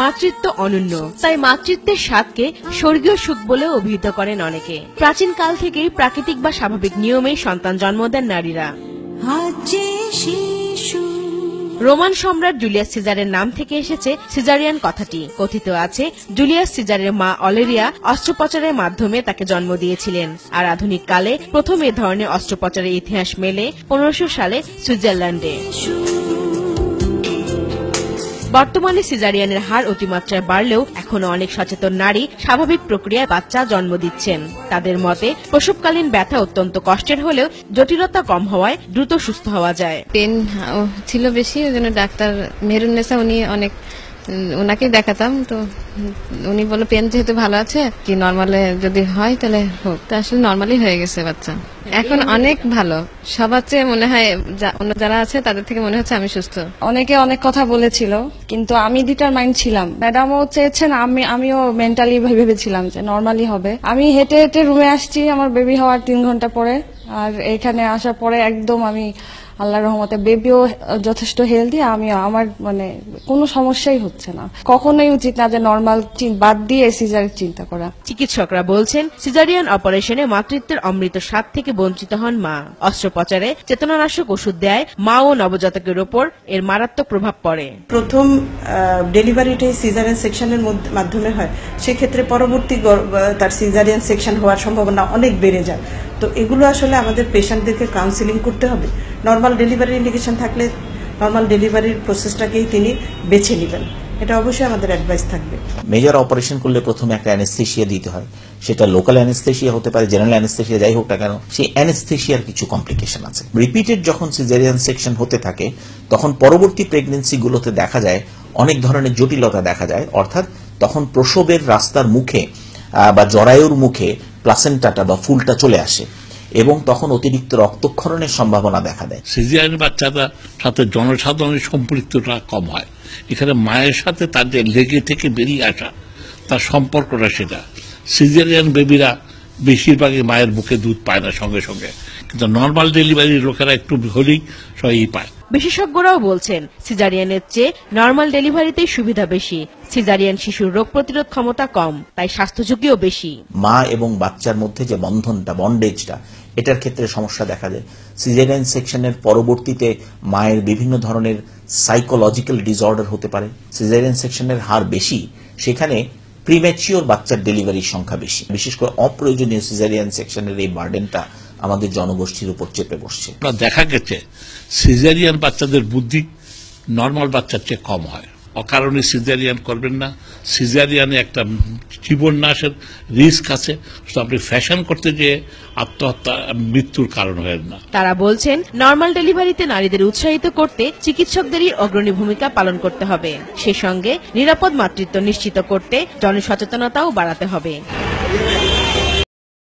মাতৃত্ব অনন্য, তাই মাতৃত্বের স্বাদকে স্বর্গীয় সুখ বলে অভিহিত করেন অনেকে। প্রাচীন কাল থেকেই প্রাকৃতিক বা স্বাভাবিক নিয়মেই সন্তান জন্ম দেন নারীরা। রোমান সম্রাট জুলিয়াস সিজারের নাম থেকে এসেছে সিজারিয়ান কথাটি। কথিত আছে জুলিয়াস সিজারের মা অলেরিয়া অস্ত্রোপচারের মাধ্যমে তাকে জন্ম দিয়েছিলেন। আর আধুনিক কালে প্রথম এ ধরনের অস্ত্রোপচারের ইতিহাস মেলে 1500 সালে সুইজারল্যান্ডে। বর্তমানে সিজারিয়ানের হার অতিমাত্রায় বাড়লেও এখনো অনেক সচেতন নারী স্বাভাবিক প্রক্রিয়ায় বাচ্চা জন্ম দিচ্ছেন। তাদের মতে প্রসবকালীন ব্যথা অত্যন্ত কষ্টের হলেও জটিলতা কম হওয়ায় দ্রুত সুস্থ হওয়া যায়। পেন ছিল বেশি, ওই জন্য ডাক্তার মেহরুন্নেসা ওনাকেই দেখাতাম, তো উনি বলে পেন যেহেতু ভালো আছে কি নর্মালে যদি হয় তাহলে হোক। তো আসলে নর্মালি হয়ে গেছে বাচ্চা, এখন অনেক ভালো। সবার চেয়ে মনে হয় অন্য যারা আছে তাদের থেকে মনে হচ্ছে আমি সুস্থ। অনেকে অনেক কথা বলেছিল, কিন্তু আমি ডিটারমাইন্ড ছিলাম। ম্যাডামও চেয়েছেন, আমিও মেন্টালি ভেবেছিলাম যে নর্মালি হবে। আমি হেঁটে হেঁটে রুমে আসছি আমার বেবি হওয়ার 3 ঘন্টা পরে, আর এখানে আসার পরে একদম আমি আল্লাহর রহমতে বেবিও যথেষ্ট হেলদি, আমার কোনো সমস্যাই হচ্ছে না। কখনোই উচিত না যে নর্মাল বাদ দিয়ে সিজারের চিন্তা করা। চিকিৎসকরা বলছেন সিজারিয়ান অপারেশনে মাতৃত্বের অমৃত স্বাদ থেকে বঞ্চিত হন মা। অস্ত্রোপচারে চেতনানাশক ওষুধ দেয় মা ও নবজাতকের ওপর এর মারাত্মক প্রভাব পড়ে। প্রথম ডেলিভারিটাই সিজারিয়ান সেকশনের মাধ্যমে হয়, সেক্ষেত্রে পরবর্তী তার সিজারিয়ান সেকশন হওয়ার সম্ভাবনা অনেক বেড়ে যায়। তো এগুলো আসলে আমাদের পেশেন্টদেরকে কাউন্সিলিং করতে হবে। নর্মাল ডেলিভারি ইন্ডিকেশন থাকলে নর্মাল ডেলিভারির প্রসেসটাকেই তিনি বেছে নেবেন, এটা অবশ্যই আমাদের অ্যাডভাইস থাকবে। মেজর অপারেশন করলে প্রথমে একটা অ্যানেস্থেশিয়া দিতে হয়, সেটা লোকাল অ্যানেস্থেশিয়া হতে পারে, জেনারেল অ্যানেস্থেশিয়া, যাই হোক না কেন সেই অ্যানেস্থেশিয়ার কিছু কমপ্লিকেশন আছে। রিপিটেড যখন সিজারিয়ান সেকশন হতে থাকে তখন পরবর্তী প্রেগনেন্সিগুলোতে দেখা যায় অনেক ধরনের জটিলতা দেখা যায়। অর্থাৎ তখন প্রসবের রাস্তার মুখে বা জরায়ুর মুখে প্লাসেন্টাটা বা ফুলটা চলে আসে এবং তখন অতিরিক্ত রক্তক্ষরণের সম্ভাবনা দেখা দেয়। সিজারিয়ান বাচ্চাদের সাথে জনসাধারণের সম্পৃক্ততা কম হয়। এখানে মায়ের সাথে তাদের লেগে থেকে বেরিয়ে আসা তার সম্পর্কটা, সেটা সিজারিয়ান বেবিরা বেশিরভাগই মায়ের বুকে দুধ পায় না সঙ্গে সঙ্গে, কিন্তু নর্মাল ডেলিভারির লোকেরা একটু হলেই সবই পায়। বিশেষজ্ঞরাও বলছেন সিজারিয়ানের চেয়ে নর্মাল ডেলিভারিতেই সুবিধা বেশি। সিজারিয়ান শিশুর রোগ প্রতিরোধ ক্ষমতা কম, তাই স্বাস্থ্য ঝুঁকিও বেশি। মা এবং বাচ্চার মধ্যে যে বন্ডেজটা, এটার ক্ষেত্রে সমস্যা দেখা যায়। সিজারিয়ান সেকশনের পরবর্তীতে মায়ের বিভিন্ন ধরনের সাইকোলজিক্যাল ডিসঅর্ডার হতে পারে। সিজারিয়ান সেকশনের হার বেশি, সেখানে প্রিম্যাচিওর বাচ্চার ডেলিভারির সংখ্যা বেশি। বিশেষ করে অপ্রয়োজনীয় সিজারিয়ান সেকশনের এই বার্ডেনটা আমাদের জনগোষ্ঠীর উপর চেপে বসছে। দেখা গেছে সিজারিয়ান বাচ্চাদের বুদ্ধি নর্মাল বাচ্চার চেয়ে কম হয়। অকারণে সিজারিয়ান করবেন না, সিজারিয়ানে একটা জীবন নাশের রিস্ক আছে। আপনি ফ্যাশন করতে গিয়ে আত্মহত্যা মৃত্যুর কারণ হয় না। তারা বলছেন নর্মাল ডেলিভারিতে নারীদের উৎসাহিত করতে চিকিৎসকদেরই অগ্রণী ভূমিকা পালন করতে হবে। সে সঙ্গে নিরাপদ মাতৃত্ব নিশ্চিত করতে জনসচেতনতাও বাড়াতে হবে।